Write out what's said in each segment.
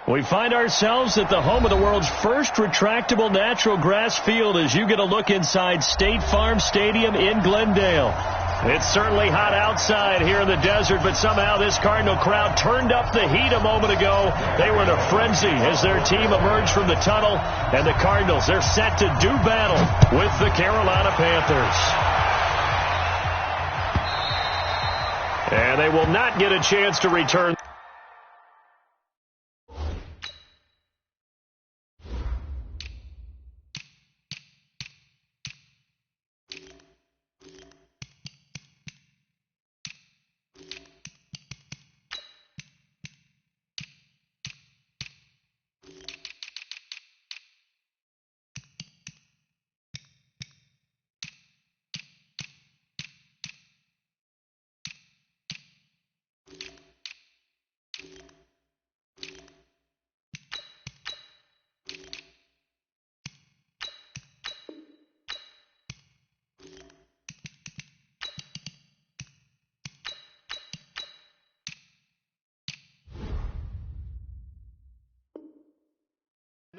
We find ourselves at the home of the world's first retractable natural grass field as you get a look inside State Farm Stadium in Glendale. It's certainly hot outside here in the desert, but somehow this Cardinal crowd turned up the heat a moment ago. They were in a frenzy as their team emerged from the tunnel, and the Cardinals, they're set to do battle with the Carolina Panthers. And they will not get a chance to return.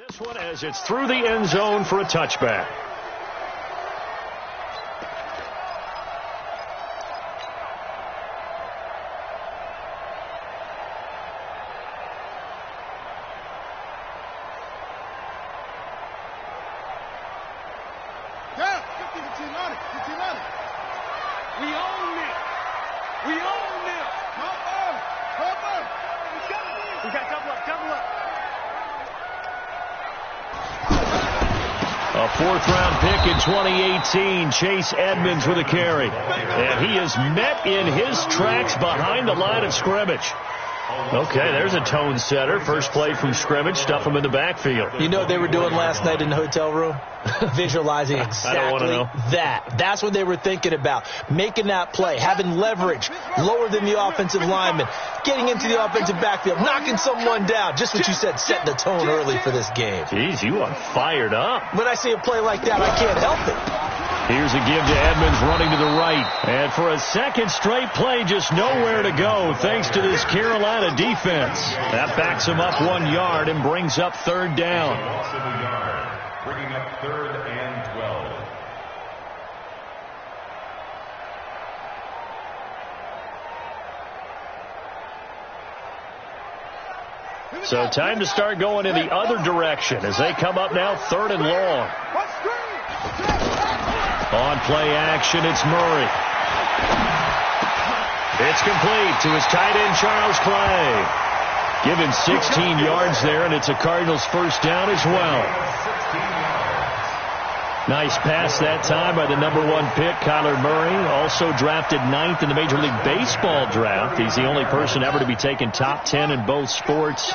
This one as it's through the end zone for a touchback. A fourth-round pick in 2018, Chase Edmonds with a carry. And he is met in his tracks behind the line of scrimmage. Okay, there's a tone setter. First play from scrimmage, stuff him in the backfield. You know what they were doing last night in the hotel room? Visualizing exactly that. That's what they were thinking about. Making that play, having leverage, lower than the offensive lineman, getting into the offensive backfield, knocking someone down. Just what you said, set the tone early for this game. Jeez, you are fired up. When I see a play like that, I can't help it. Here's a give to Edmonds running to the right. And for a second straight play, just nowhere to go thanks to this Carolina defense. That backs him up 1 yard and brings up third down. Bringing up 3rd and 12. So time to start going in the other direction as they come up now 3rd and long. On play action, it's Murray. It's complete to his tight end, Charles Clay. Give him 16 yards there, and it's a Cardinals first down as well. Nice pass that time by the #1 pick, Kyler Murray. Also drafted 9th in the Major League Baseball draft. He's the only person ever to be taken top 10 in both sports.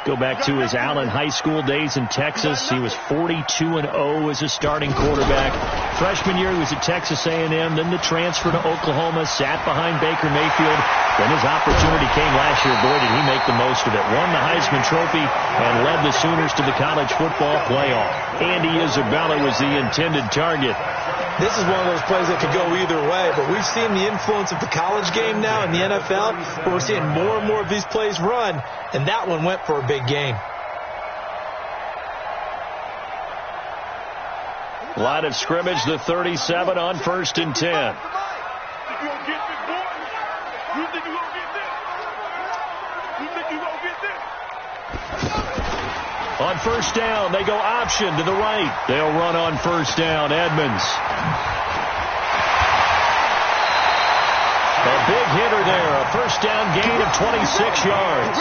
Go back to his Allen High School days in Texas. He was 42-0 as a starting quarterback. Freshman year, he was at Texas A&M. Then the transfer to Oklahoma, sat behind Baker Mayfield. Then his opportunity came last year. Boy, did he make the most of it. Won the Heisman Trophy and led the Sooners to the college football playoff. Andy Isabella was the intended target. This is one of those plays that could go either way, but we've seen the influence of the college game now in the NFL, where we're seeing more and more of these plays run, and that one went for a big gain. Line of scrimmage, the 37 on 1st and 10. On first down, they go option to the right. They'll run on first down, Edmonds. A big hitter there, a first down gain of 26 yards.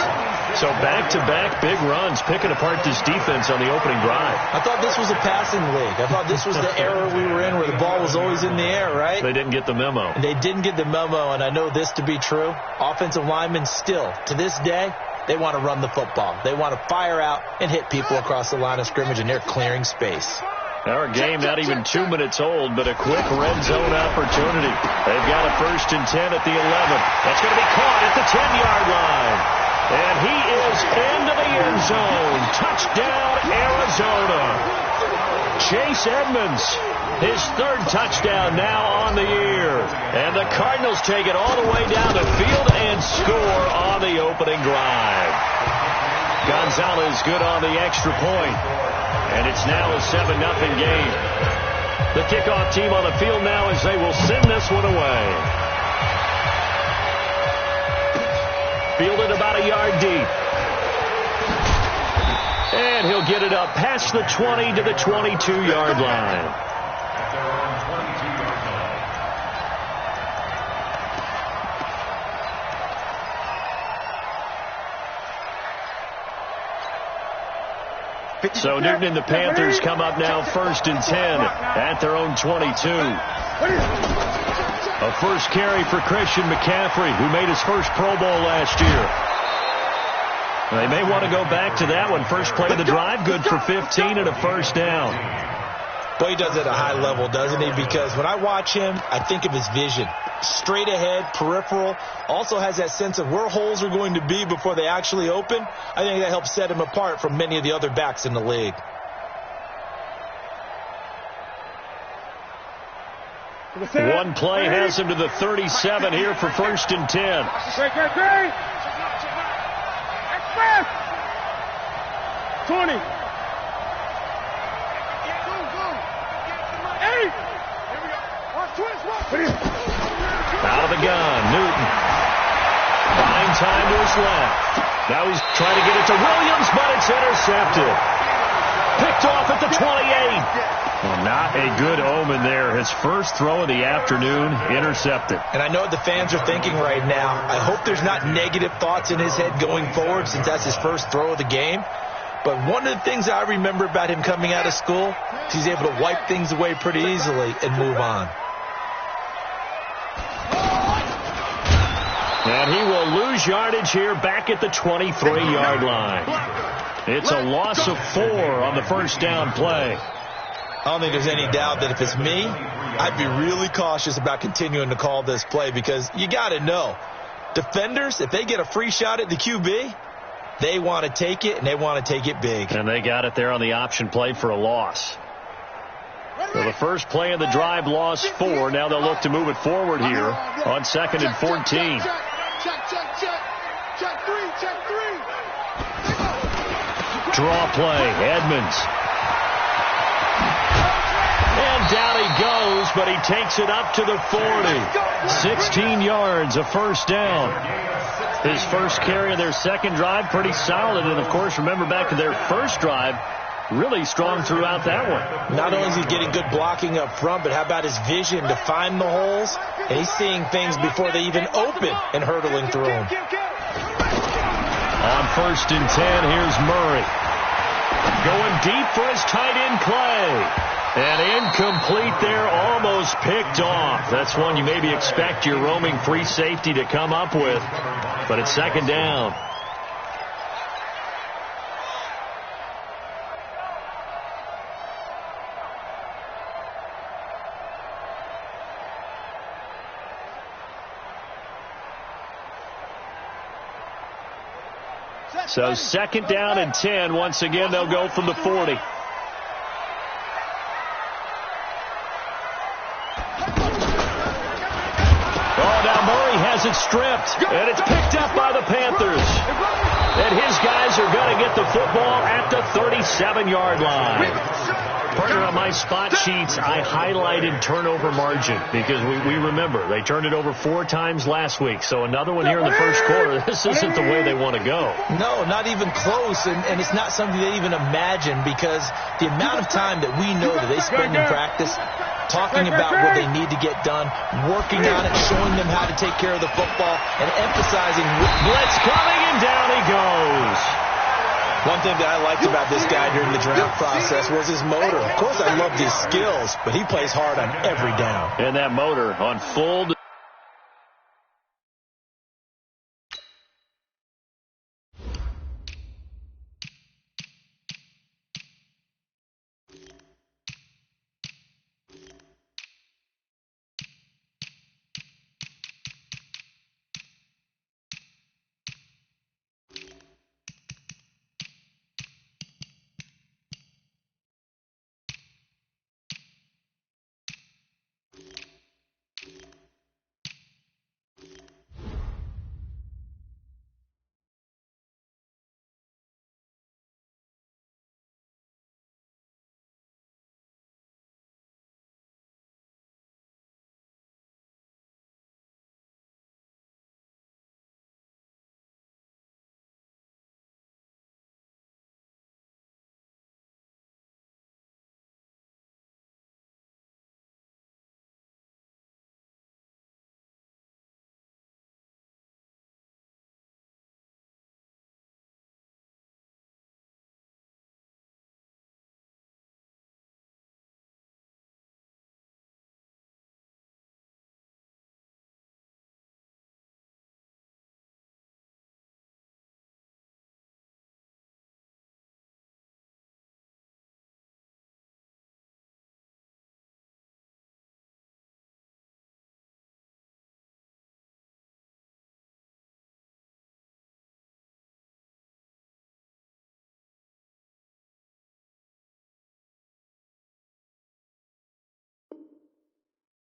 So back-to-back big runs, picking apart this defense on the opening drive. I thought this was a passing league. I thought this was the era we were in where the ball was always in the air, right? They didn't get the memo. They didn't get the memo, and I know this to be true. Offensive linemen still, to this day, they want to run the football. They want to fire out and hit people across the line of scrimmage, and they're clearing space. Our game not even 2 minutes old, but a quick red zone opportunity. They've got a 1st and 10 at the 11. That's going to be caught at the 10-yard line. And he is into the end zone. Touchdown, Arizona. Chase Edmonds, his 3rd touchdown now on the year. And the Cardinals take it all the way down the field and score on the opening drive. Gonzalez good on the extra point. And it's now a 7-0 game. The kickoff team on the field now as they will send this one away. Fielded about a yard deep. And he'll get it up past the 20 to the 22-yard line. So Newton and the Panthers come up now 1st and 10 at their own 22. A first carry for Christian McCaffrey, who made his first Pro Bowl last year. They may want to go back to that one. First play of the drive, good for 15 and a first down. Boy, he does it at a high level, doesn't he? Because when I watch him, I think of his vision. Straight ahead, peripheral. Also has that sense of where holes are going to be before they actually open. I think that helps set him apart from many of the other backs in the league. One play has him to the 37 here for 1st and 10. Express! 20. 8. Out of the gun, Newton. Buying time to his left. Now he's trying to get it to Williams, but it's intercepted. Picked off at the 28. Well, not a good omen there. His first throw of the afternoon, intercepted. And I know what the fans are thinking right now. I hope there's not negative thoughts in his head going forward since that's his first throw of the game. But one of the things I remember about him coming out of school is he's able to wipe things away pretty easily and move on. And he will lose yardage here back at the 23-yard line. It's a loss of 4 on the first down play. I don't think there's any doubt that if it's me, I'd be really cautious about continuing to call this play because you got to know, defenders, if they get a free shot at the QB, they want to take it, and they want to take it big. And they got it there on the option play for a loss. So the first play of the drive lost 4. Now they'll look to move it forward here on 2nd and 14. Draw play, Edmonds. And down he goes, but he takes it up to the 40. 16 yards, a first down. His first carry of their second drive, pretty solid. And, of course, remember back to their first drive, really strong throughout that one. Not only is he getting good blocking up front, but how about his vision to find the holes? And he's seeing things before they even open and hurdling through them. On 1st and 10, here's Murray. Going deep for his tight end, Clay. And incomplete there, almost picked off. That's one you maybe expect your roaming free safety to come up with. But it's 2nd down. So 2nd down and 10. Once again, they'll go from the 40. Has it stripped, and it's picked up by the Panthers. And his guys are going to get the football at the 37-yard line. Partner, on my spot sheets, I highlighted turnover margin because we remember they turned it over 4 times last week. So another one here in the first quarter. This isn't the way they want to go. No, not even close, and it's not something they even imagine because the amount of time that we know that they spend in practice talking about what they need to get done, working on it, showing them how to take care of the football, and emphasizing blitz coming, and down he goes. One thing that I liked about this guy during the draft process was his motor. Of course, I love his skills, but he plays hard on every down. And that motor on full.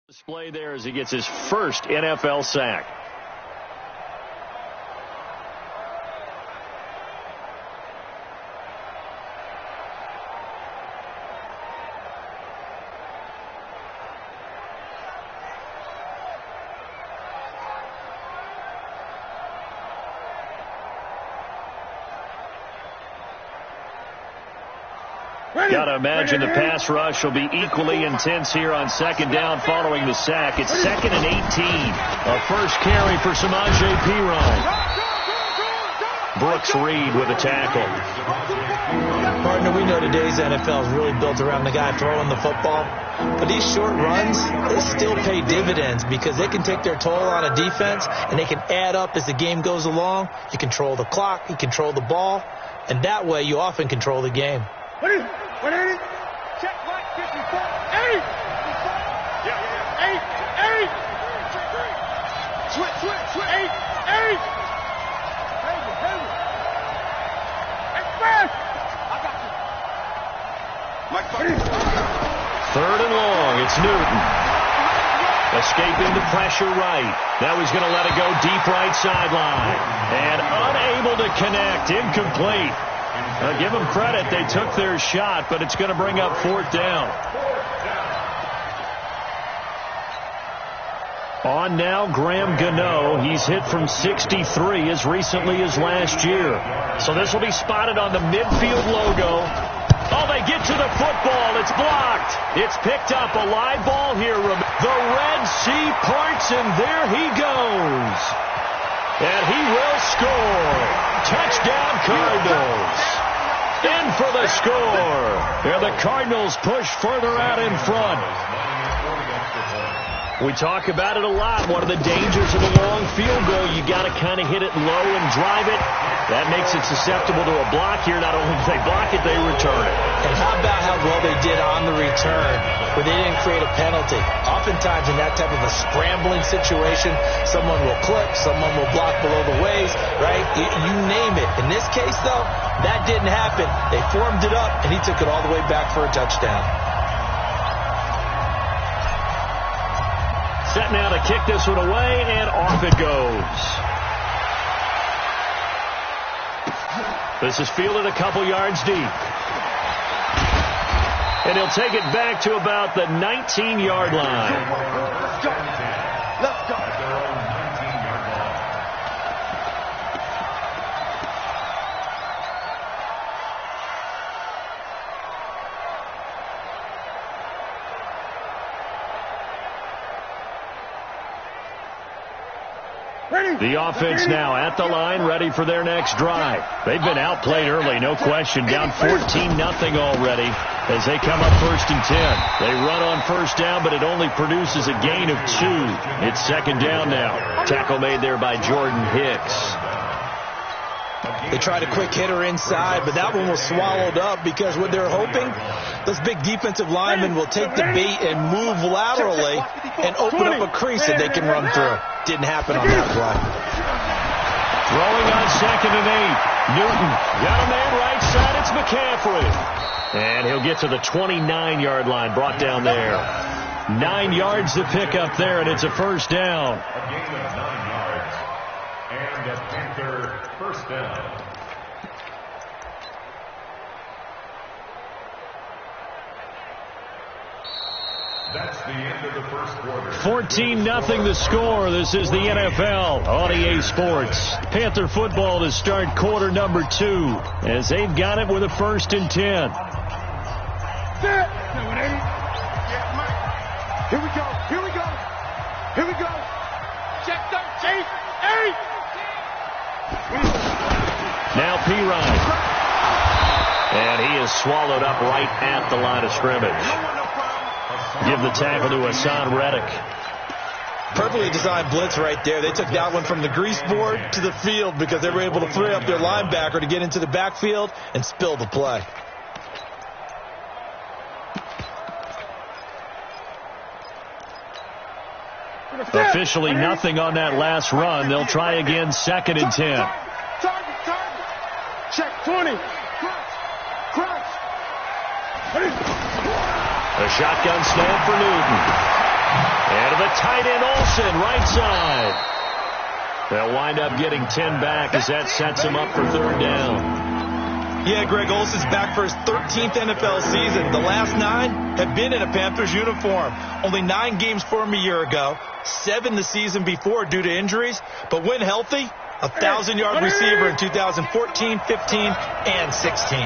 Display there as he gets his first NFL sack. Got to imagine the pass rush will be equally intense here on second down following the sack. It's 2nd and 18. A first carry for Samaje Perine. Brooks Reed with a tackle. Partner, we know today's NFL is really built around the guy throwing the football. But these short runs, they still pay dividends because they can take their toll on a defense and they can add up as the game goes along. You control the clock, you control the ball, and that way you often control the game. 180. Check what? 54. 8. Yeah. 8. Switch. 8. Express. I got you. Mike, 3rd and long. It's Newton. Escaping the pressure right. Now he's going to let it go deep right sideline. And unable to connect. Incomplete. Give them credit. They took their shot, but it's going to bring up 4th down. On now, Graham Gano. He's hit from 63 as recently as last year. So this will be spotted on the midfield logo. Oh, they get to the football. It's blocked. It's picked up. A live ball here. The Red Sea parts, and there he goes. And he will score. Touchdown, Cardinals. In for the score. And the Cardinals push further out in front. We talk about it a lot. One of the dangers of the long field goal, you got to kind of hit it low and drive it. That makes it susceptible to a block here. Not only do they block it, they return it. And how about how well they did on the return, where they didn't create a penalty? Oftentimes in that type of a scrambling situation, someone will clip, someone will block below the waist, right? You name it. In this case, though, that didn't happen. They formed it up, and he took it all the way back for a touchdown. Set now to kick this one away, and off it goes. This is fielded a couple yards deep. And he'll take it back to about the 19-yard line. Let's go. The offense now at the line, ready for their next drive. They've been outplayed early, no question. Down 14-0 already as they come up 1st and 10. They run on 1st down, but it only produces a gain of 2. It's 2nd down now. Tackle made there by Jordan Hicks. They tried a quick hitter inside, but that one was swallowed up because what they're hoping, those big defensive linemen will take the bait and move laterally and open up a crease that they can run through. Didn't happen on that play. Throwing on 2nd and 8. Newton got a man right side. It's McCaffrey. And he'll get to the 29-yard line, brought down there. 9 yards to pick up there, and it's a 1st down. A gain of 9 yards. And a Panther 1st down. That's the end of the first quarter. 14-0 the score. This is the NFL on EA Sports. Panther football to start quarter number 2 as they've got it with a 1st and 10. Here we go. Check 8. Now Perine. And he is swallowed up right at the line of scrimmage. Give the tackle to Hassan Reddick. Perfectly designed blitz right there. They took that one from the grease board to the field because they were able to free up their linebacker to get into the backfield and spill the play. Officially nothing on that last run. They'll try again 2nd and 10. Target. Check 20. Cross. A shotgun snap for Newton. And to the tight end, Olsen, right side. They'll wind up getting 10 back as that sets him up for third down. Yeah, Greg, Olsen's back for his 13th NFL season. The last 9 have been in a Panthers uniform. Only 9 games for him a year ago, 7 the season before due to injuries. But when healthy, a 1,000-yard receiver in 2014, 15, and 16.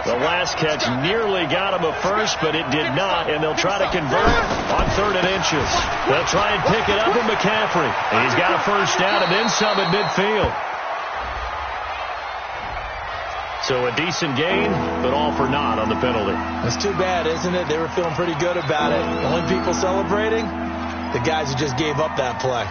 The last catch nearly got him a first, but it did not, and they'll try to convert on 3rd and inches. They'll try and pick it up with McCaffrey. And he's got a first down and then some at midfield. So a decent gain, but all for naught on the penalty. That's too bad, isn't it? They were feeling pretty good about it. The only people celebrating, the guys who just gave up that play.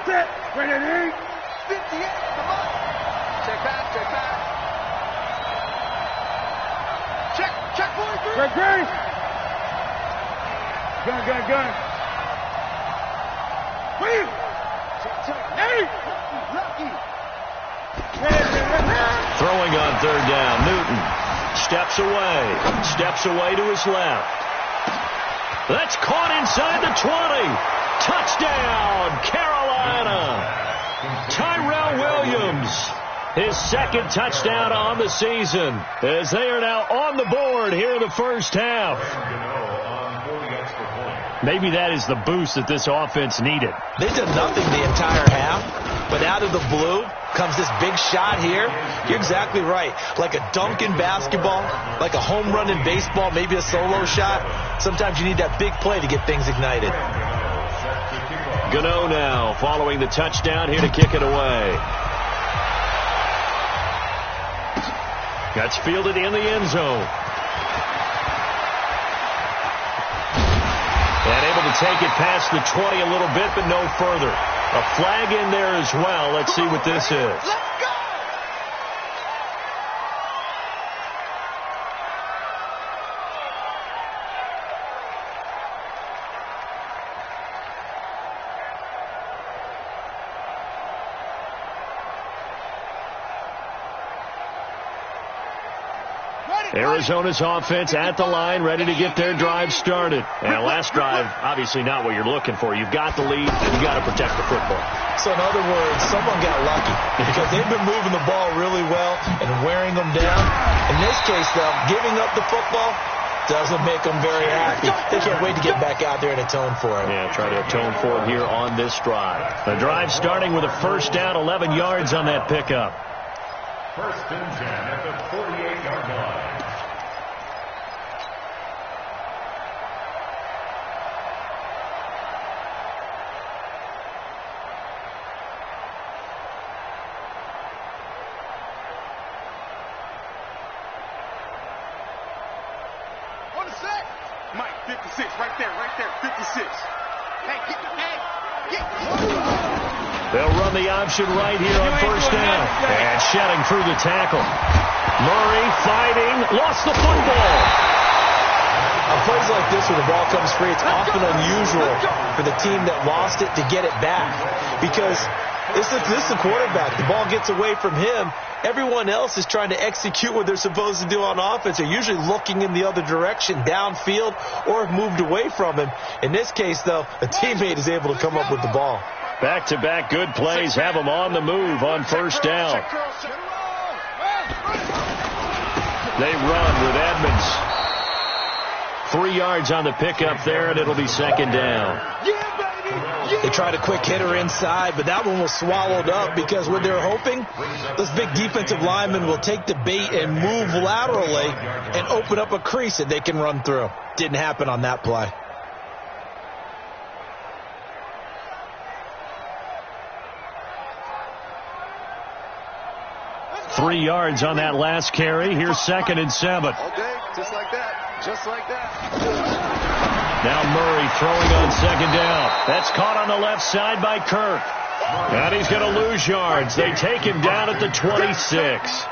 Set. Wait at 8. 58. Come on. Check back. Check back. Check 43. Check green. Gun. Wait. Check. 8. Lucky. Throwing on 3rd down. Newton steps away to his left. That's caught inside the 20. Touchdown, Carolina. Tyrell Williams, his 2nd touchdown on the season, as they are now on the board here in the first half. Maybe that is the boost that this offense needed. They did nothing the entire half, but out of the blue comes this big shot here. You're exactly right. Like a dunk in basketball, like a home run in baseball, maybe a solo shot. Sometimes you need that big play to get things ignited. Gano now following the touchdown here to kick it away. That's fielded in the end zone. And able to take it past the 20 a little bit, but no further. A flag in there as well. Let's see what this is. Arizona's offense at the line, ready to get their drive started. And last drive, obviously not what you're looking for. You've got the lead, and you've got to protect the football. So in other words, someone got lucky because they've been moving the ball really well and wearing them down. In this case, though, giving up the football doesn't make them very happy. They can't wait to get back out there and atone for it. Yeah, try to atone for it here on this drive. The drive starting with a first down, 11 yards on that pickup. 1st and 10 at the 48-yard line. On the set. Mike, 56, right there, 56. Hey, get. They'll run the option right here on first down. And shedding through the tackle. Murray fighting, lost the football. On plays like this where the ball comes free, it's often unusual for the team that lost it to get it back. Because this is the quarterback. The ball gets away from him. Everyone else is trying to execute what they're supposed to do on offense. They're usually looking in the other direction, downfield, or have moved away from him. In this case, though, a teammate is able to come up with the ball. Back-to-back good plays have them on the move on first down. They run with Edmonds. 3 yards on the pickup there, and it'll be 2nd down. They tried a quick hitter inside, but that one was swallowed up because what they're hoping, those big defensive linemen will take the bait and move laterally and open up a crease that they can run through. Didn't happen on that play. Three yards on that last carry. Here's 2nd and 7. Okay, just like that. Just like that. Now Murray throwing on 2nd down. That's caught on the left side by Kirk. And he's going to lose yards. They take him down at the 26.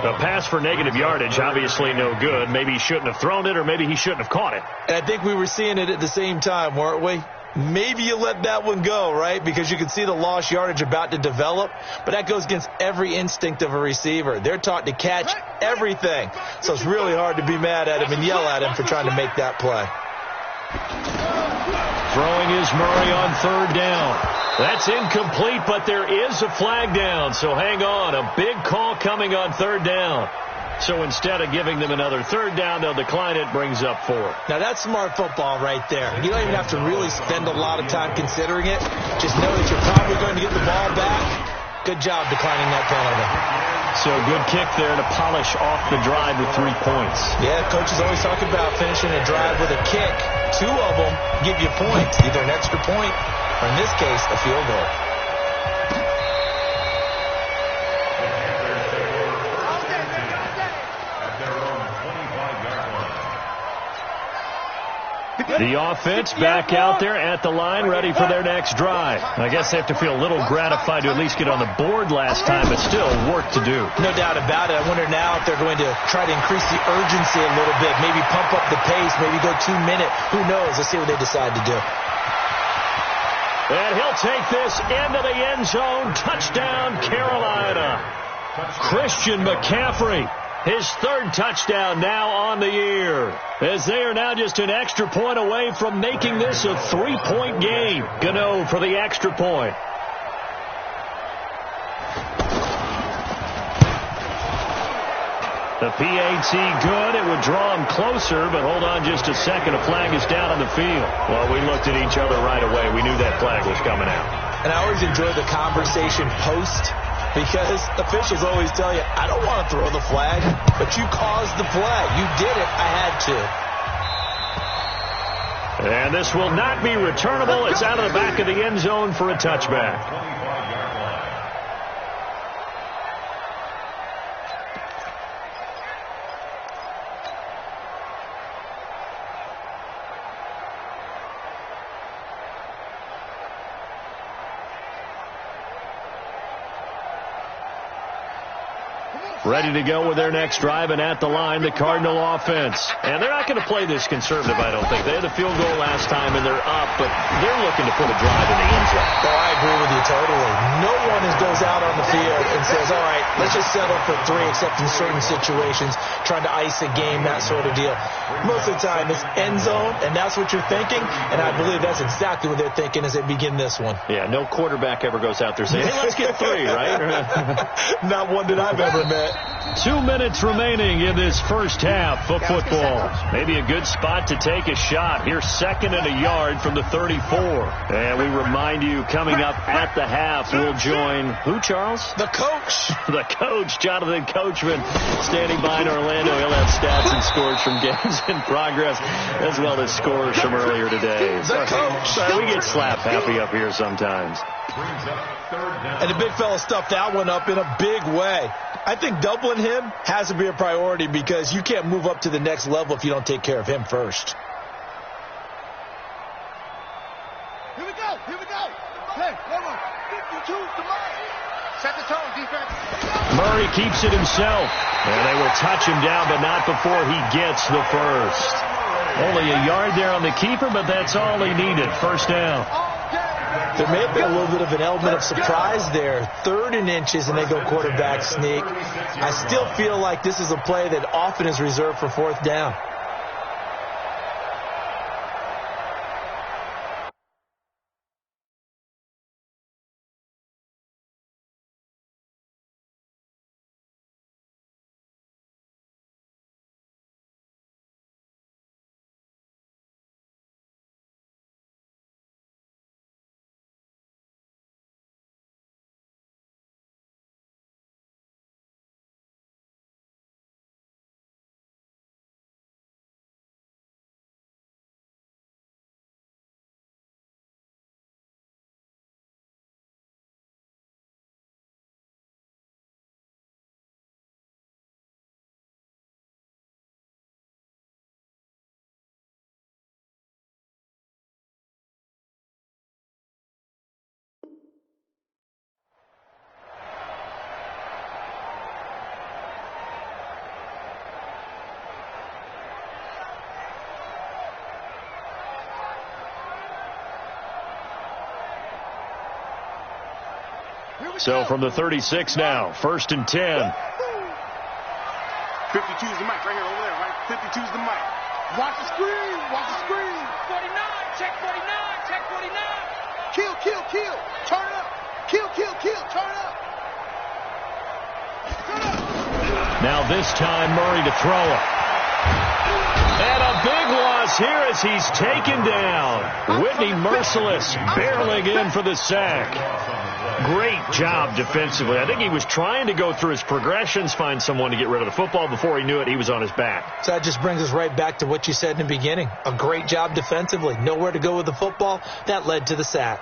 The pass for negative yardage, obviously no good. Maybe he shouldn't have thrown it, or maybe he shouldn't have caught it. And I think we were seeing it at the same time, weren't we? maybe you let that one go, right? Because you can see the lost yardage about to develop, but that goes against every instinct of a receiver. They're taught to catch everything. So it's really hard to be mad at him and yell at him for trying to make that play. Throwing is Murray on third down. That's incomplete, but there is a flag down, so hang on. A big call coming on third down. So instead of giving them another third down, they'll decline it, brings up 4. Now, that's smart football right there. You don't even have to really spend a lot of time considering it. Just know that you're probably going to get the ball back. Good job declining that penalty. So good kick there to polish off the drive with 3 points. Yeah, coaches always talk about finishing a drive with a kick. 2 of them give you points, either an extra point or, in this case, a field goal. The offense back out there at the line, ready for their next drive. I guess they have to feel a little gratified to at least get on the board last time, but still work to do. No doubt about it. I wonder now if they're going to try to increase the urgency a little bit, maybe pump up the pace, maybe go 2-minute. Who knows? Let's see what they decide to do. And he'll take this into the end zone. Touchdown, Carolina. Christian McCaffrey. His 3rd touchdown now on the year, as they are now just an extra point away from making this a 3-point game. Gano for the extra point. The PAT good. It would draw him closer, but hold on just a second. A flag is down on the field. Well, we looked at each other right away. We knew that flag was coming out. And I always enjoy the conversation post, because officials always tell you, I don't want to throw the flag, but you caused the play. You did it. I had to. And this will not be returnable. It's out of the back of the end zone for a touchback. Ready to go with their next drive, and at the line, the Cardinal offense. And they're not going to play this conservative, I don't think. They had a field goal last time, and they're up, but they're looking to put a drive in the end zone. Oh, I agree with you totally. No one goes out on the field and says, all right, let's just settle for 3, except in certain situations, trying to ice a game, that sort of deal. Most of the time, it's end zone, and that's what you're thinking, and I believe that's exactly what they're thinking as they begin this one. Yeah, no quarterback ever goes out there saying, hey, let's get 3, right? Not one that I've ever met. 2 minutes remaining in this first half of football. Maybe a good spot to take a shot. Here's 2nd and a yard from the 34. And we remind you, coming up at the half, we'll join who, Charles? The coach. The coach, Jonathan Coachman, standing by in Orlando. He'll have stats and scores from games in progress, as well as scores from earlier today. The coach. Sorry, we get slap happy up here sometimes. And the big fella stuffed that one up in a big way. I think doubling him has to be a priority, because you can't move up to the next level if you don't take care of him first. Here we go. Hey, 52 to mine. Set the tone, defense. Murray keeps it himself. And they will touch him down, but not before he gets the first. Only a yard there on the keeper, but that's all he needed. First down. There may have been a little bit of an element of surprise there. 3rd and inches, and they go quarterback sneak. I still feel like this is a play that often is reserved for 4th down. So from the 36 now, 1st and 10. 52 is the mic right here over there, right? 52 is the mic. Watch the screen. Watch the screen. 49. Check 49. Check 49. Kill, kill, kill. Turn it up. Kill, kill, kill. Turn it up. Turn it up. Now this time Murray to throw it. And a big loss here as he's taken down. Whitney Merciless barreling in for the sack. Great job defensively. I think he was trying to go through his progressions, find someone to get rid of the football. Before he knew it, he was on his back. So that just brings us right back to what you said in the beginning. A great job defensively. Nowhere to go with the football. That led to the sack.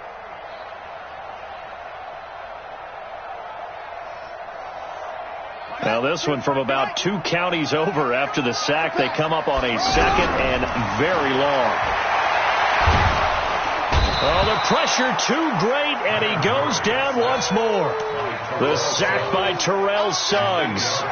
Now this one from about 2 counties over after the sack. They come up on a 2nd and very long. Oh, the pressure too great, and he goes down once more. The sack by Terrell Suggs.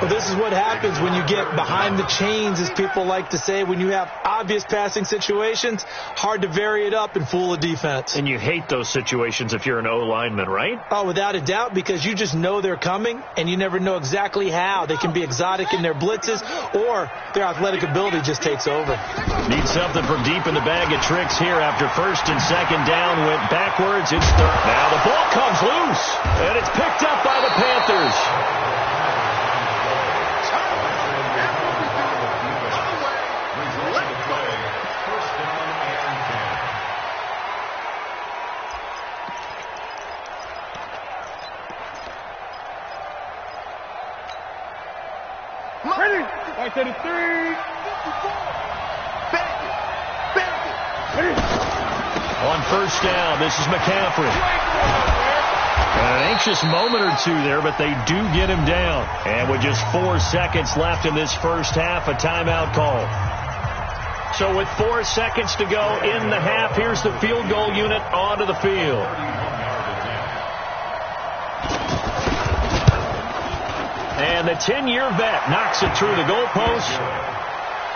Well, this is what happens when you get behind the chains, as people like to say. When you have obvious passing situations, hard to vary it up and fool a defense. And you hate those situations if you're an O-lineman, right? Oh, without a doubt, because you just know they're coming, and you never know exactly how. They can be exotic in their blitzes, or their athletic ability just takes over. Need something from deep in the bag of tricks here after 1st and 2nd down. Went backwards. It's 3rd. Now the ball comes loose, and it's picked up by the Panthers. Ready? Right to the 3. 54. Back it. On 1st down, this is McCaffrey. An anxious moment or two there, but they do get him down. And with just 4 seconds left in this first half, a timeout call. So with 4 seconds to go in the half, here's the field goal unit onto the field. And the 10-year vet knocks it through the goalpost.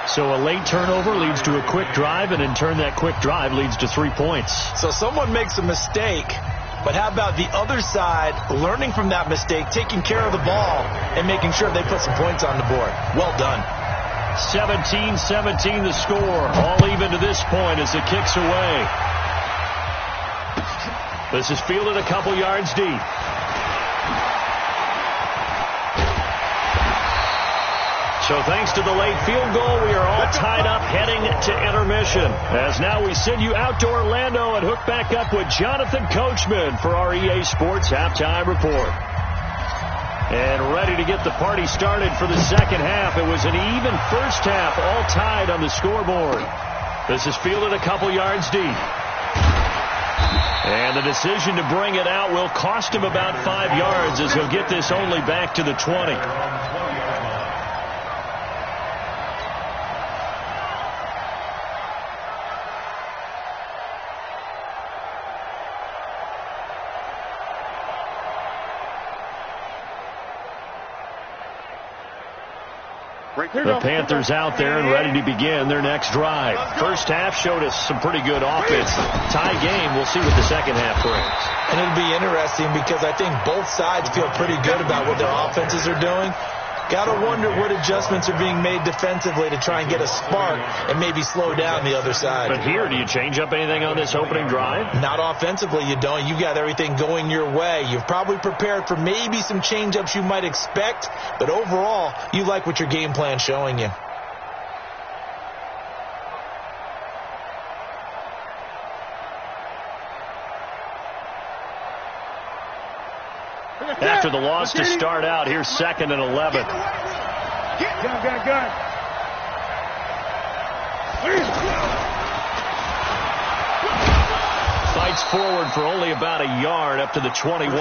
So a late turnover leads to a quick drive, and in turn that quick drive leads to 3 points. So someone makes a mistake, but how about the other side learning from that mistake, taking care of the ball, and making sure they put some points on the board? Well done. 17-17 the score. All even to this point as it kicks away. This is fielded a couple yards deep. So thanks to the late field goal, we are all tied up heading to intermission. As now we send you out to Orlando and hook back up with Jonathan Coachman for our EA Sports Halftime Report. And ready to get the party started for the second half. It was an even first half, all tied on the scoreboard. This is fielded a couple yards deep. And the decision to bring it out will cost him about 5 yards as he'll get this only back to the 20. The Panthers out there and ready to begin their next drive. First half showed us some pretty good offense. Tie game. We'll see what the second half brings. And it'll be interesting because I think both sides feel pretty good about what their offenses are doing. Got to wonder what adjustments are being made defensively to try and get a spark and maybe slow down the other side. But here, do you change up anything on this opening drive? Not offensively, you don't. You got everything going your way. You've probably prepared for maybe some change-ups you might expect, but overall, you like what your game plan's showing you. After the loss to start out, here's 2nd and 11. Gun. Fights forward for only about a yard up to the 21.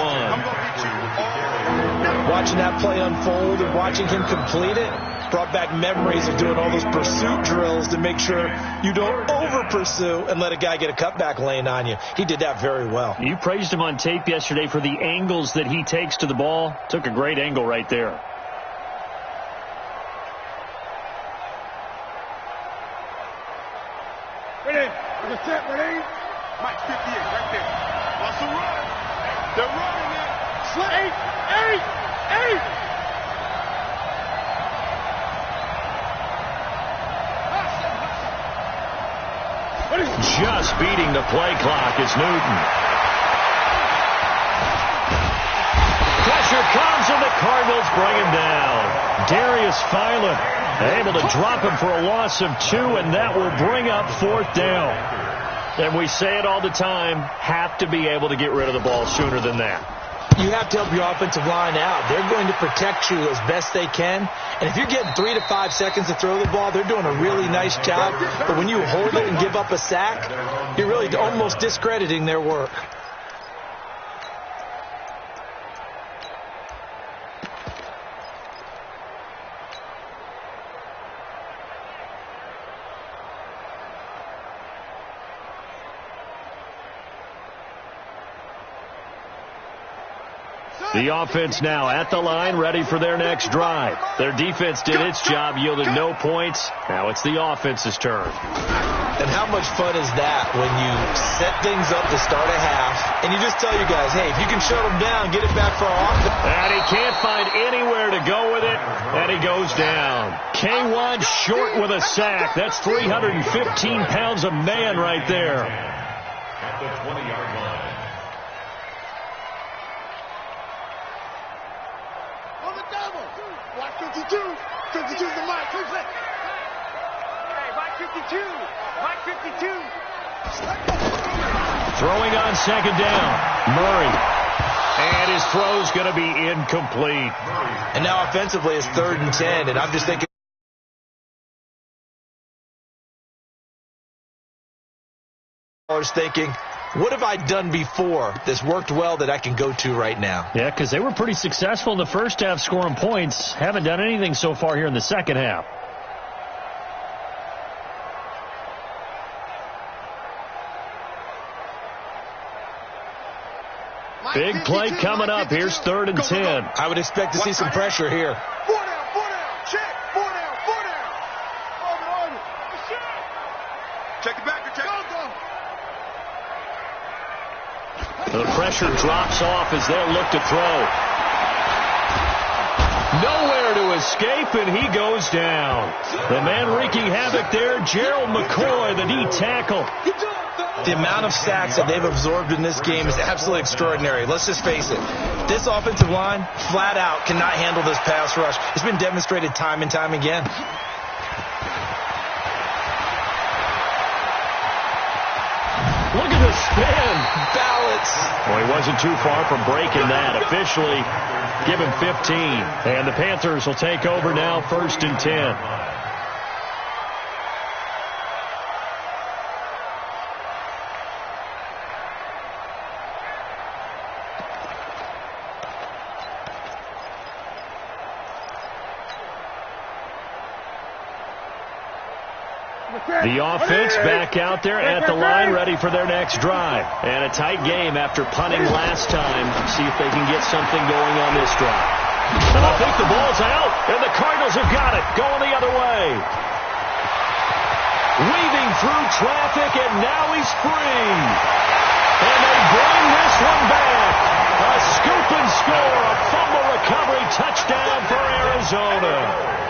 Watching that play unfold and watching him complete it brought back memories of doing all those pursuit drills to make sure you don't over-pursue and let a guy get a cutback lane on you. He did that very well. You praised him on tape yesterday for the angles that he takes to the ball. Took a great angle right there. Ready? Ready? Mike 58 right there. What's the run? They're running it. just beating the play clock is Newton. Pressure comes, and the Cardinals bring him down. Darius Philon able to drop him for a loss of 2, and that will bring up 4th down. And we say it all the time, have to be able to get rid of the ball sooner than that. You have to help your offensive line out. They're going to protect you as best they can. And if you're getting 3 to 5 seconds to throw the ball, they're doing a really nice job. But when you hold it and give up a sack, you're really almost discrediting their work. The offense now at the line, ready for their next drive. Their defense did its job, yielded no points. Now it's the offense's turn. And how much fun is that when you set things up to start a half, and you just tell your guys, hey, if you can shut them down, get it back for our offense. And he can't find anywhere to go with it, and he goes down. K1 short with a sack. That's 315 pounds of man right there. At the 20-yard line. Watch 52. 52's the mic. Hey, Mike 52. Mike 52. Throwing on 2nd down. Murray. And his throw's going to be incomplete. And now offensively it's 3rd and 10, and I'm just thinking, what have I done before that's worked well that I can go to right now? Yeah, because they were pretty successful in the first half scoring points. Haven't done anything so far here in the second half. Big play coming up. Here's 3rd and 10. I would expect to see some pressure here. 4 down, check, 4 down. Check it back, check it. The pressure drops off as they'll look to throw. Nowhere to escape, and he goes down. The man wreaking havoc there, Gerald McCoy, the D tackle. The amount of sacks that they've absorbed in this game is absolutely extraordinary. Let's just face it. This offensive line, flat out, cannot handle this pass rush. It's been demonstrated time and time again. Look at the spin. Balance. Well, he wasn't too far from breaking that. Officially, give him 15. And the Panthers will take over now, 1st and 10. The offense back out there at the line, ready for their next drive. And a tight game after punting last time. See if they can get something going on this drive. And I think the ball's out, and the Cardinals have got it, going the other way. Weaving through traffic, and now he's free. And they bring this one back. A scoop and score, a fumble recovery touchdown for Arizona.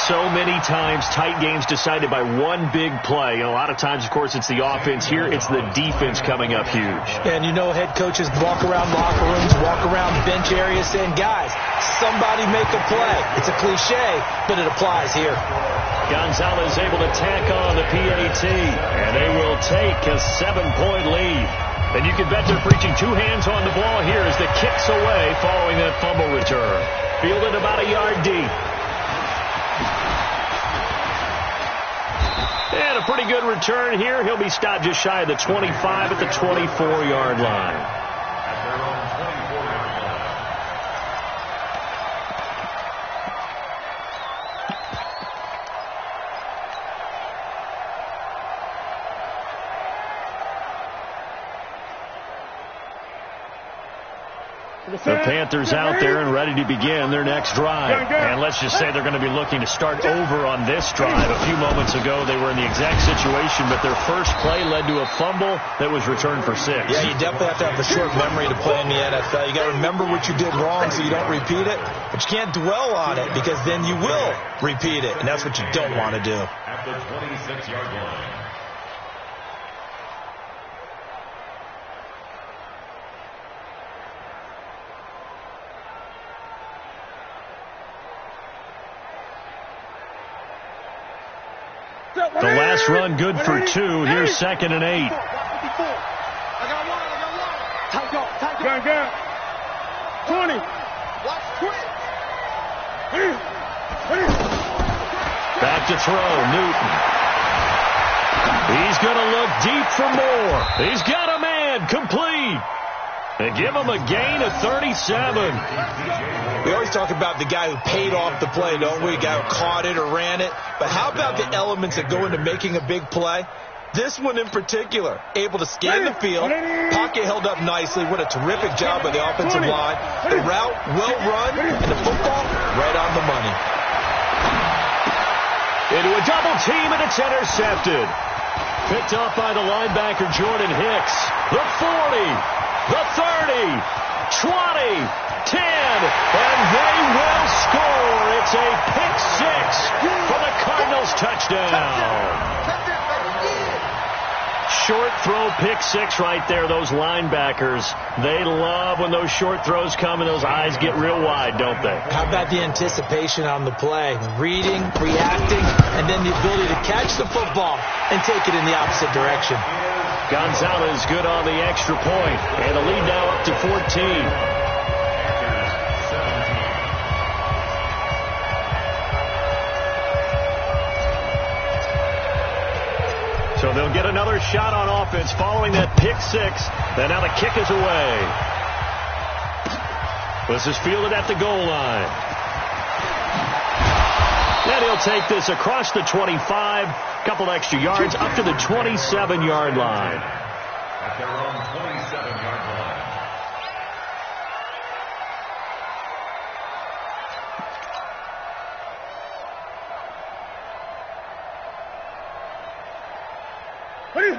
So many times, tight games decided by one big play. And a lot of times, of course, it's the offense. Here, it's the defense coming up huge. And you know, head coaches walk around locker rooms, walk around bench areas saying, guys, somebody make a play. It's a cliche, but it applies here. Gonzalez able to tack on the PAT, and they will take a 7-point lead. And you can bet they're preaching 2 hands on the ball here as the kick's away following that fumble return. Fielded about a yard deep. And a pretty good return here. He'll be stopped just shy of the 25 at the 24-yard line. At their own 24-yard line. The Panthers out there and ready to begin their next drive. And let's just say they're going to be looking to start over on this drive. A few moments ago, they were in the exact situation, but their first play led to a fumble that was returned for 6. Yeah, you definitely have to have the short memory to play in the NFL. You got to remember what you did wrong so you don't repeat it, but you can't dwell on it because then you will repeat it, and that's what you don't want to do. At the 26-yard line. The last run good for 2. Here's 2nd and 8. Gun. 20. Back to throw, Newton. He's going to look deep for more. He's got a man, complete. And give him a gain of 37. We always talk about the guy who paid off the play, don't we? The guy who caught it or ran it. But how about the elements that go into making a big play? This one in particular, able to scan the field, pocket held up nicely. What a terrific job by the offensive line. The route, well run, and the football, right on the money. Into a double team, and it's intercepted. Picked off by the linebacker, Jordan Hicks. The 40, the 30, 20, 10, and they will score. It's a pick 6 for the Cardinals touchdown. Short throw, pick 6 right there. Those linebackers, they love when those short throws come and those eyes get real wide, don't they? How about the anticipation on the play? Reading, reacting, and then the ability to catch the football and take it in the opposite direction. Gonzalez good on the extra point, and the lead now up to 14. So they'll get another shot on offense following that pick 6. And now the kick is away. This is fielded at the goal line. And he'll take this across the 25. Couple extra yards up to the 27-yard line. At their own 27-yard line.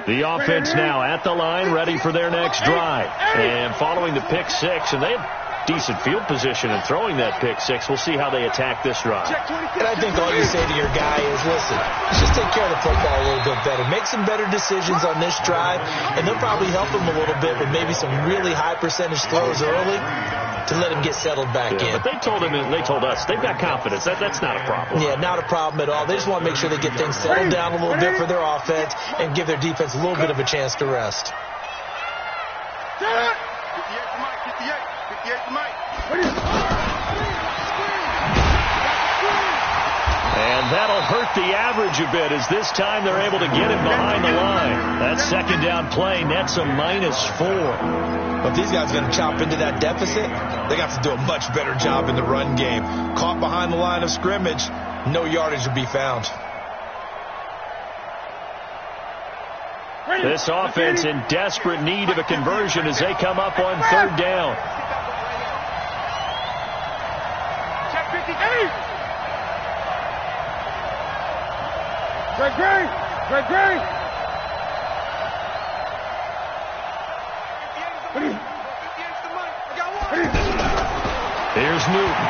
The offense now at the line, ready for their next drive. And following the pick 6, and they have decent field position in throwing that pick 6. We'll see how they attack this drive. And I think all you say to your guy is, listen, let's just take care of the football a little bit better. Make some better decisions on this drive, and they'll probably help him a little bit with maybe some really high percentage throws early to let him get settled back in. But they told him, and they told us, they've got confidence. That's not a problem. Yeah, not a problem at all. They just want to make sure they get things settled down a little bit for their offense and give their defense a little bit of a chance to rest. 58 to Mike. And that'll hurt the average a bit as this time they're able to get him behind the line. That second down play nets a -4. But if these guys are going to chop into that deficit, they got to do a much better job in the run game. Caught behind the line of scrimmage, no yardage will be found. This offense in desperate need of a conversion as they come up on 3rd down. Check 58. Greg. Here's Newton.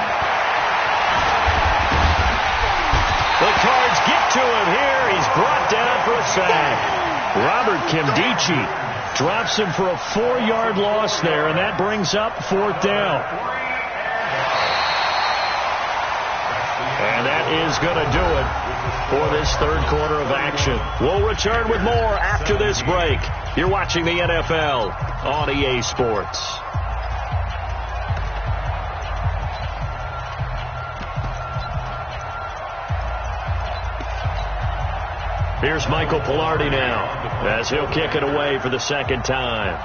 The Cards get to him here. He's brought down for a sack. Robert Kimdichie drops him for a 4-yard loss there, and that brings up 4th down. And that is going to do it for this 3rd quarter of action. We'll return with more after this break. You're watching the NFL on EA Sports. Here's Michael Pilardi now as he'll kick it away for the 2nd time.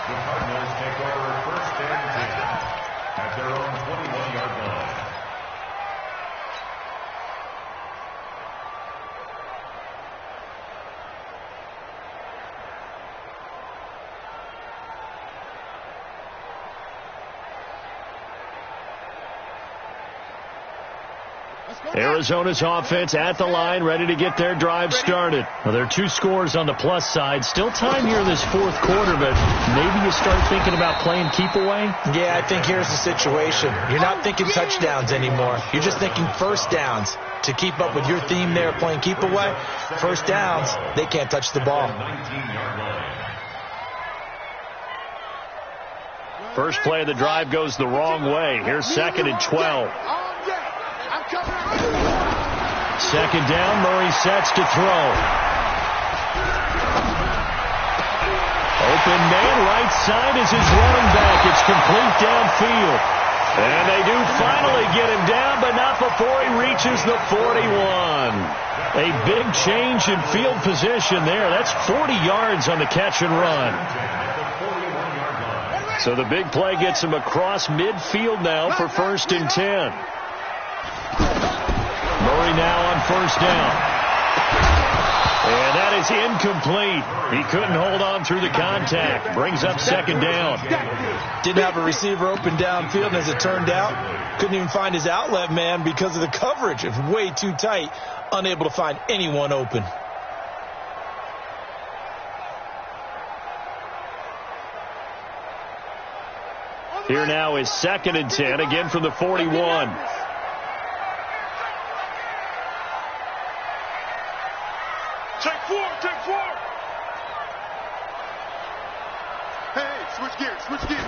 The Cardinals take over 1st and 10 at their own 21-yard line. Arizona's offense at the line, ready to get their drive started. Well, there are 2 scores on the plus side. Still time here in this 4th quarter, but maybe you start thinking about playing keep away? Yeah, I think here's the situation. You're not thinking touchdowns anymore. You're just thinking 1st downs. To keep up with your theme there, playing keep away, 1st downs, they can't touch the ball. First play of the drive goes the wrong way. Here's 2nd and 12. Second down, Murray sets to throw. Open man, right side is his running back. It's complete downfield. And they do finally get him down, but not before he reaches the 41. A big change in field position there. That's 40 yards on the catch and run. So the big play gets him across midfield now for 1st and 10. Murray now on 1st down. And that is incomplete. He couldn't hold on through the contact. Brings up 2nd down. Didn't have a receiver open downfield, and as it turned out, couldn't even find his outlet man because of the coverage. It was way too tight, unable to find anyone open. Here now is 2nd and 10, again from the 41. Take 4, take 4. Hey, switch gears, switch gears.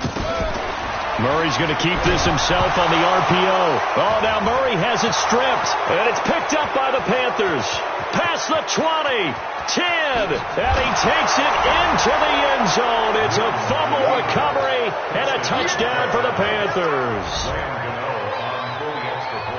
Murray's going to keep this himself on the RPO. Oh, now Murray has it stripped, and it's picked up by the Panthers. Past the 20, 10, and he takes it into the end zone. It's a fumble recovery and a touchdown for the Panthers.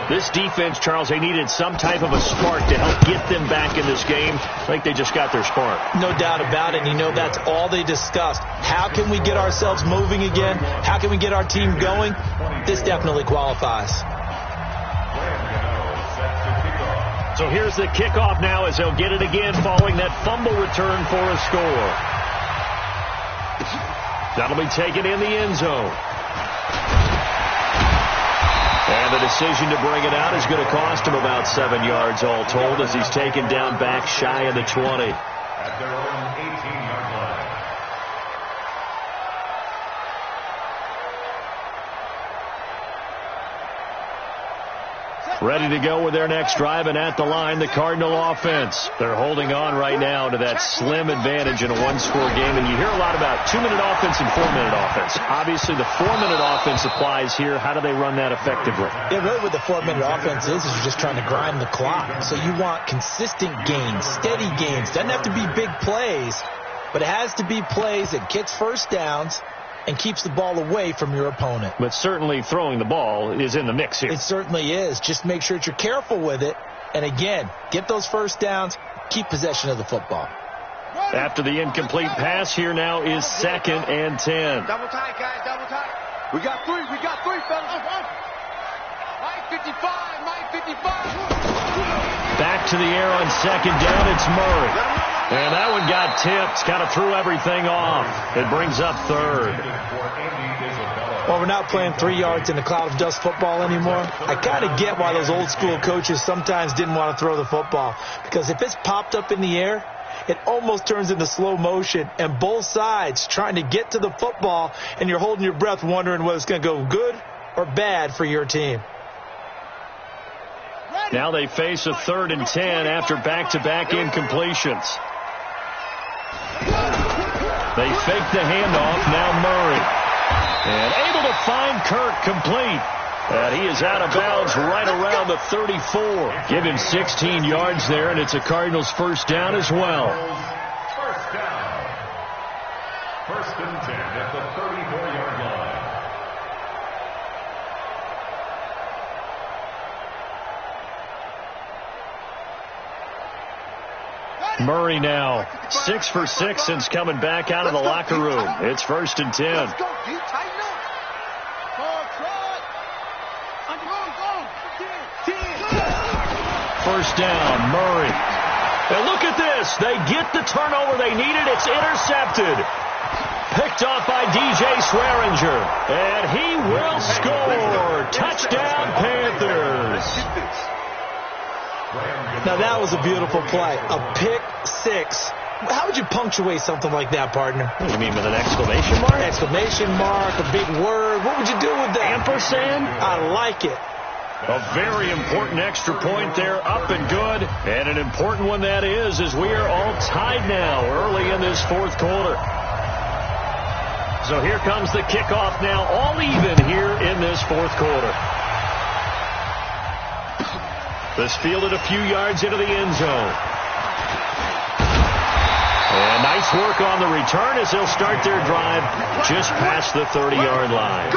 This defense, Charles, they needed some type of a spark to help get them back in this game. I think they just got their spark. No doubt about it. And you know, that's all they discussed. How can we get ourselves moving again? How can we get our team going? This definitely qualifies. So here's the kickoff now as they'll get it again following that fumble return for a score. That'll be taken in the end zone. And the decision to bring it out is going to cost him about 7 yards all told as he's taken down back shy of the 20. At their own 18-yard line. Ready to go with their next drive, and at the line, the Cardinal offense. They're holding on right now to that slim advantage in a one-score game, and you hear a lot about 2-minute offense and 4-minute offense. Obviously, the 4-minute offense applies here. How do they run that effectively? Yeah, really what the 4-minute offense is you're just trying to grind the clock. So you want consistent gains, steady gains. Doesn't have to be big plays, but it has to be plays that gets first downs and keeps the ball away from your opponent. But certainly throwing the ball is in the mix here. It certainly is. Just make sure that you're careful with it. And again, get those first downs, keep possession of the football. After the incomplete pass, here now is 2nd and 10. Double tight, guys, double tight. We got three, fellas. Mike 55, Mike 55. Back to the air on 2nd down, it's Murray. And that one got tipped, kind of threw everything off. It brings up 3rd. Well, we're not playing 3 yards in a cloud of dust football anymore. I kind of get why those old school coaches sometimes didn't want to throw the football. Because if it's popped up in the air, it almost turns into slow motion. And both sides trying to get to the football, and you're holding your breath wondering whether it's going to go good or bad for your team. Now they face a 3rd and 10 after back-to-back incompletions. They fake the handoff, now Murray. And able to find Kirk complete. And he is out of bounds right around the 34. Give him 16 yards there, and it's a Cardinals first down as well. First down. 1st and 10 at the 34-yard line. Murray now 6 for 6 since coming back out of the locker room. It's 1st and 10. Let's go, D, tighten up. First down, Murray. And look at this. They get the turnover they needed. It's intercepted. Picked off by DJ Swearinger. And he will score. Touchdown, Panthers. Now, that was a beautiful play. A pick six. How would you punctuate something like that, partner? What do you mean, with an exclamation mark? Exclamation mark, a big word. What would you do with that? Ampersand? I like it. A very important extra point there, up and good. And an important one that is, as we are all tied now early in this 4th quarter. So here comes the kickoff now, all even here in this fourth quarter. This fielded a few yards into the end zone. And nice work on the return as they'll start their drive just past the 30-yard line.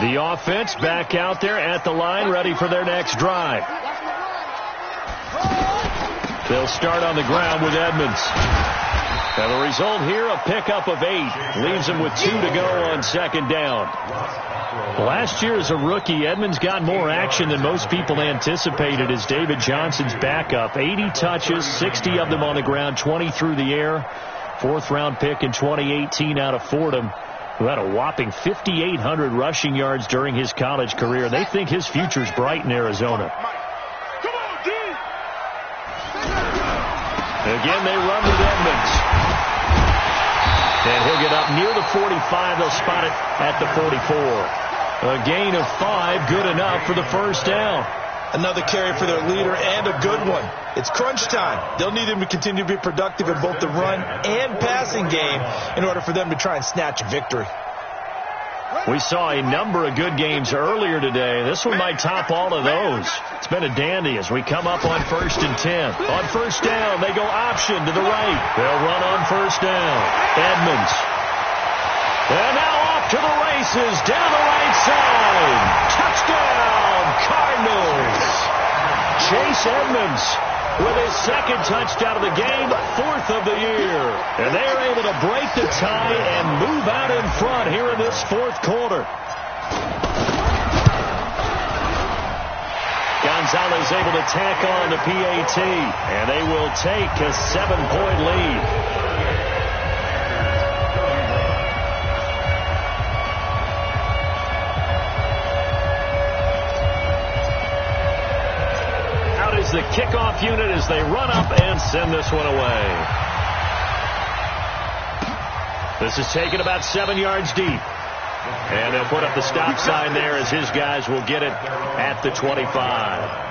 The offense back out there at the line, ready for their next drive. They'll start on the ground with Edmonds. And the result here, a pickup of 8. Leaves them with 2 to go on second down. Last year as a rookie, Edmonds got more action than most people anticipated as David Johnson's backup. 80 touches, 60 of them on the ground, 20 through the air. 4th-round pick in 2018 out of Fordham, who had a whopping 5,800 rushing yards during his college career. They think his future's bright in Arizona. Again, they run with Edmonds. And he'll get up near the 45. They'll spot it at the 44. A gain of 5, good enough for the first down. Another carry for their leader, and a good one. It's crunch time. They'll need him to continue to be productive in both the run and passing game in order for them to try and snatch a victory. We saw a number of good games earlier today. This one might top all of those. It's been a dandy as we come up on 1st and 10. On first down, they go option to the right. They'll run on first down. Edmonds. And now off to the races down the right side. Touchdown, Cardinals. Chase Edmonds with his second touchdown of the game, 4th of the year. And they are able to break the tie and move out in front here in this fourth quarter. Gonzalez able to tack on the PAT, and they will take a 7-point lead. The kickoff unit as they run up and send this one away. This is taken about 7 yards deep. And they'll put up the stop sign there as his guys will get it at the 25.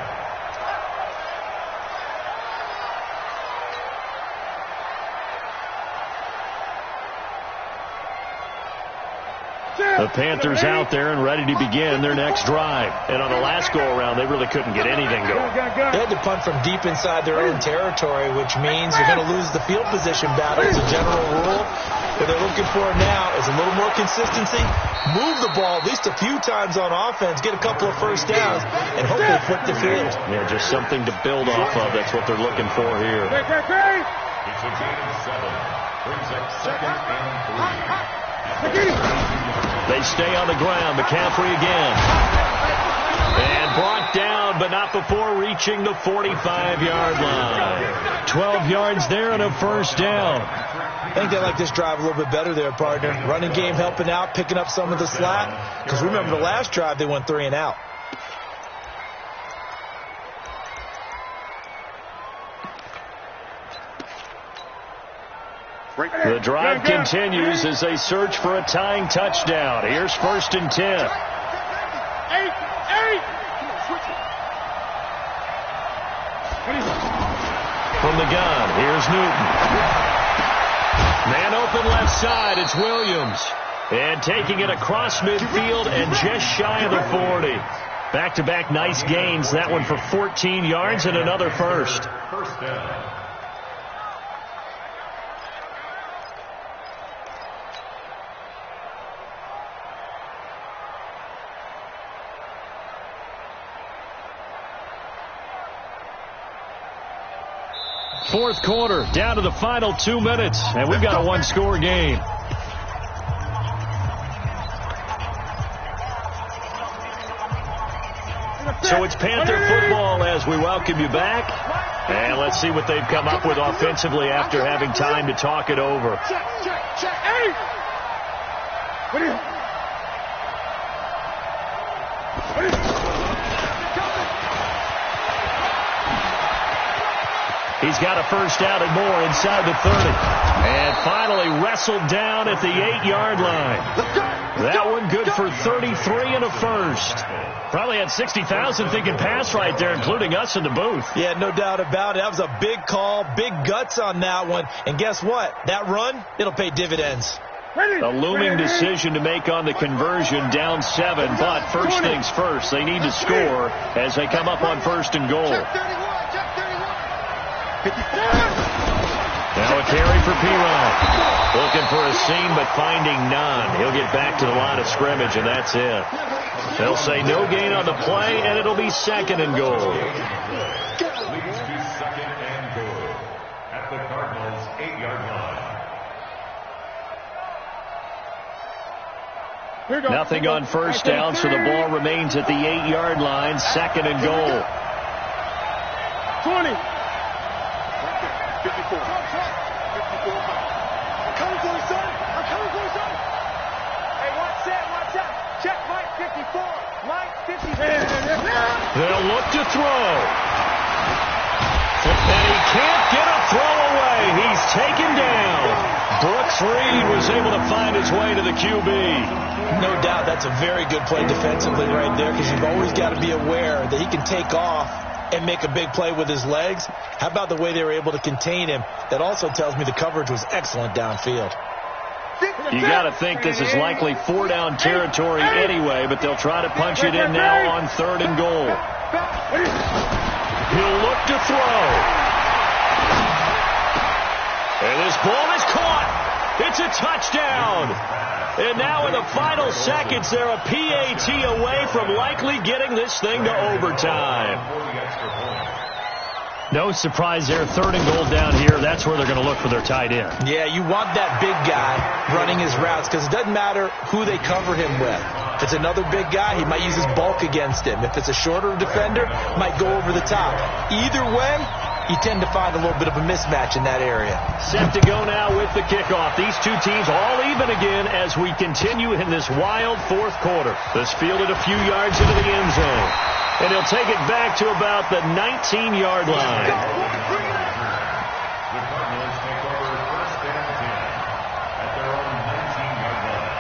The Panthers out there and ready to begin their next drive. And on the last go-around, they really couldn't get anything going. They had to punt from deep inside their own territory, which means you're going to lose the field position battle as a general rule. What they're looking for now is a little more consistency, move the ball at least a few times on offense, get a couple of first downs, and hopefully flip the field. Yeah, just something to build off of. That's what they're looking for here. It's a gain of 7. Brings up 2nd and 3. They stay on the ground. McCaffrey again. And brought down, but not before reaching the 45-yard line. 12 yards there and a first down. I think they like this drive a little bit better there, partner. Running game helping out, picking up some of the slack. Because remember the last drive, they went 3 and out. The drive continues as they search for a tying touchdown. Here's 1st and 10. 8. From the gun, here's Newton. Man open left side, it's Williams. And taking it across midfield and just shy of the 40. Back-to-back nice gains. That one for 14 yards and another first. First down. Fourth quarter, down to the final 2 minutes, and we've got a one-score game. So it's Panther football as we welcome you back. And let's see what they've come up with offensively after having time to talk it over. Check. 8. What is it? He's got a first down and more inside the 30. And finally wrestled down at the 8-yard line. That one good for 33 and a first. Probably had 60,000 thinking pass right there, including us in the booth. Yeah, no doubt about it. That was a big call, big guts on that one. And guess what? That run, it'll pay dividends. A looming decision to make on the conversion, down 7. But first things first, they need to score as they come up on first and goal. Now a carry for Piron. Looking for a seam, but finding none. He'll get back to the line of scrimmage, and that's it. They'll say no gain on the play, and it'll be second and goal. Leads to second and goal at the Cardinals' 8-yard line. Nothing on first down, so the ball remains at the 8-yard line. Second and goal. 20. 54. 54. I'm coming for you, son. I'm coming for you, son. Hey, watch that, watch out. Check Mike 54. Mike 54. They'll look to throw. And he can't get a throw away. He's taken down. Brooks Reed was able to find his way to the QB. No doubt that's a very good play defensively right there, because you've always got to be aware that he can take off and make a big play with his legs. How about the way they were able to contain him? That also tells me the coverage was excellent downfield. You got to think this is likely 4-down territory anyway, but they'll try to punch it in now on third and goal. He'll look to throw. And this ball is caught. It's a touchdown. And now in the final seconds, they're a PAT away from likely getting this thing to overtime. No surprise there. Third and goal down here. That's where they're going to look for their tight end. Yeah, you want that big guy running his routes, because it doesn't matter who they cover him with. If it's another big guy, he might use his bulk against him. If it's a shorter defender, might go over the top. Either way, you tend to find a little bit of a mismatch in that area. Set to go now with the kickoff. These two teams all even again as we continue in this wild fourth quarter. This fielded a few yards into the end zone. And he'll take it back to about the 19-yard line. The Cardinals take over first and 10 at their own 19-yard line.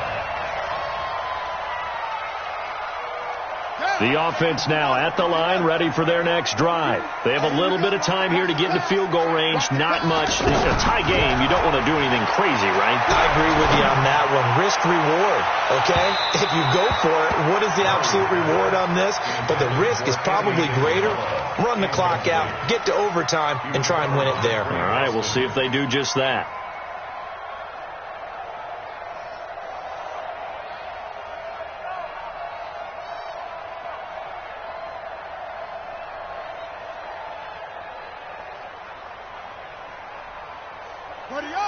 The offense now at the line, ready for their next drive. They have a little bit of time here to get into field goal range. Not much. It's a tie game. You don't want to do anything crazy, right? I agree with you on that one. Risk reward, okay? If you go for it, what is the absolute reward on this? But the risk is probably greater. Run the clock out, get to overtime, and try and win it there. All right, we'll see if they do just that.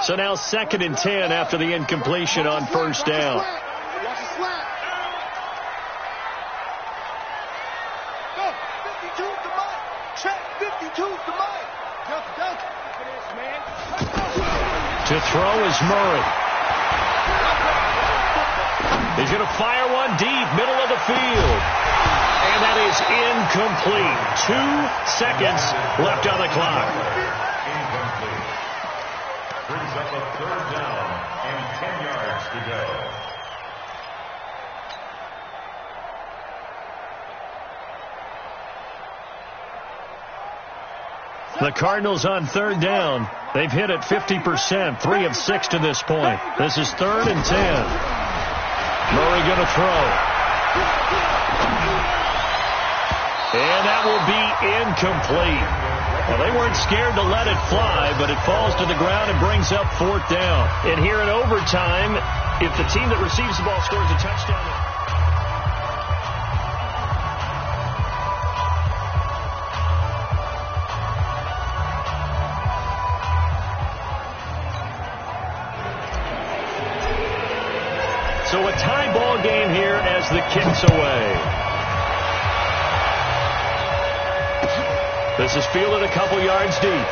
So now second and 10 after the incompletion on first down. Watch the slant. Go. 52's the mic. Check. 52's the mic. Dunk. To throw is Murray. He's going to fire one deep, middle of the field. And that is incomplete. 2 seconds left on the clock. Incomplete. Brings up a third down and 10 yards to go. The Cardinals on third down. They've hit it 50%, 3 of 6 to this point. This is third and 10. Murray going to throw. And that will be incomplete. Well, they weren't scared to let it fly, but it falls to the ground and brings up fourth down. And here in overtime, if the team that receives the ball scores a touchdown... So a tie ball game here as the kick's away. This is fielded a couple yards deep.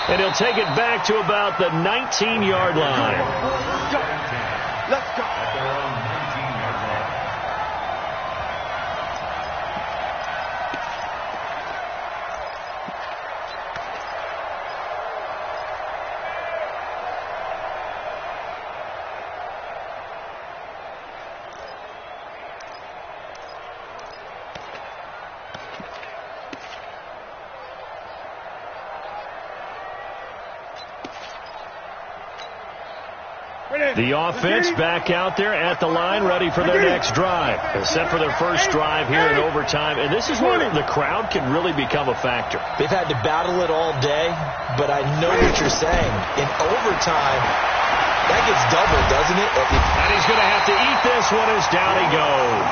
And he'll take it back to about the 19-yard line. Let's go. At their own 19-yard line. The offense back out there at the line, ready for their next drive. Set for their first drive here in overtime. And this is where the crowd can really become a factor. They've had to battle it all day, but I know what you're saying. In overtime, that gets doubled, doesn't it? And he's going to have to eat this one as down he goes.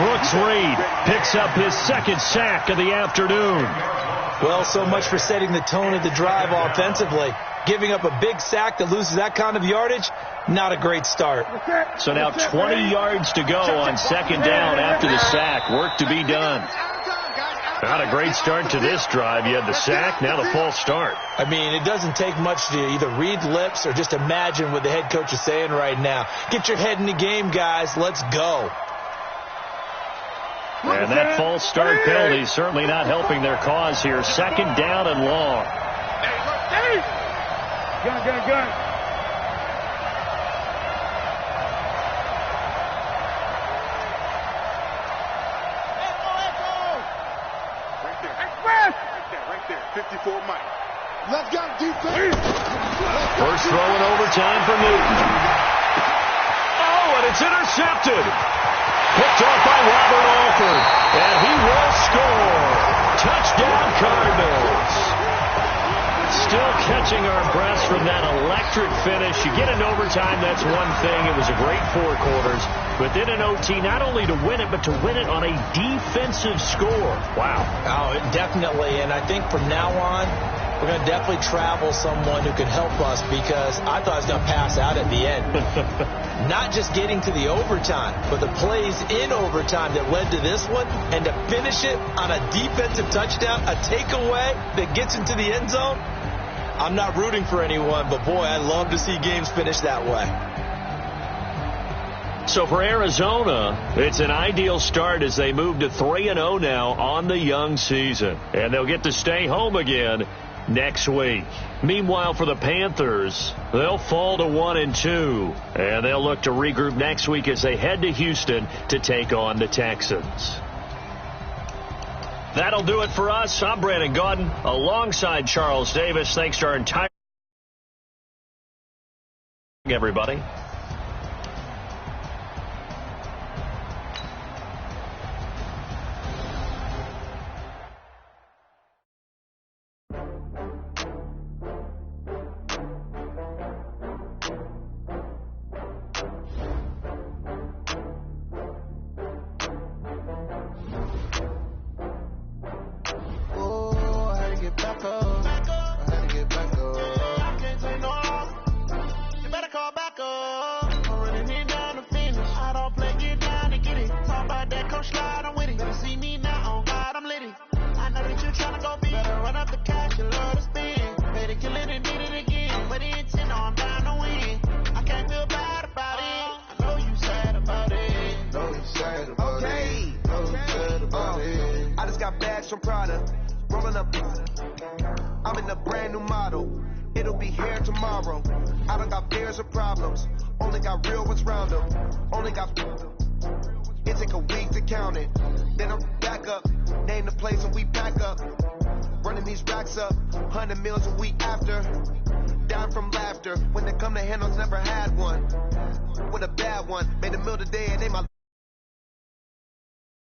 Brooks Reed picks up his second sack of the afternoon. Well, so much for setting the tone of the drive offensively. Giving up a big sack that loses that kind of yardage, not a great start. So now 20 yards to go on second down after the sack. Work to be done. Not a great start to this drive. You had the sack, now the false start. I mean, it doesn't take much to either read lips or just imagine what the head coach is saying right now. Get your head in the game, guys. Let's go. And that false start penalty is certainly not helping their cause here. Second down and long. Gun. Right there. 54 Mike. Let's go, defense. First throw in overtime for Newton. Oh, and it's intercepted. Picked off by Robert Alford. And he will score. Touchdown, Cardinals. Still catching our breaths from that electric finish. You get into overtime, that's one thing. It was a great 4 quarters. But then in OT, not only to win it, but to win it on a defensive score. Wow. Oh, definitely. And I think from now on, we're going to definitely travel someone who can help us, because I thought I was going to pass out at the end. Not just getting to the overtime, but the plays in overtime that led to this one, and to finish it on a defensive touchdown, a takeaway that gets into the end zone. I'm not rooting for anyone, but boy, I love to see games finish that way. So for Arizona, it's an ideal start as they move to 3-0 now on the young season. And they'll get to stay home again next week. Meanwhile, for the Panthers, they'll fall to 1-2. And they'll look to regroup next week as they head to Houston to take on the Texans. That'll do it for us. I'm Brandon Gaudin alongside Charles Davis. Thanks to our entire everybody. I'm in a brand new model. It'll be here tomorrow. I don't got fears or problems. Only got real ones round them. Only got. It take a week to count it. Then I'm back up. Name the place and we pack up. Running these racks up. 100 meals a week after. Down from laughter. When they come to handles, never had one. With a bad one. Made a meal today and they my.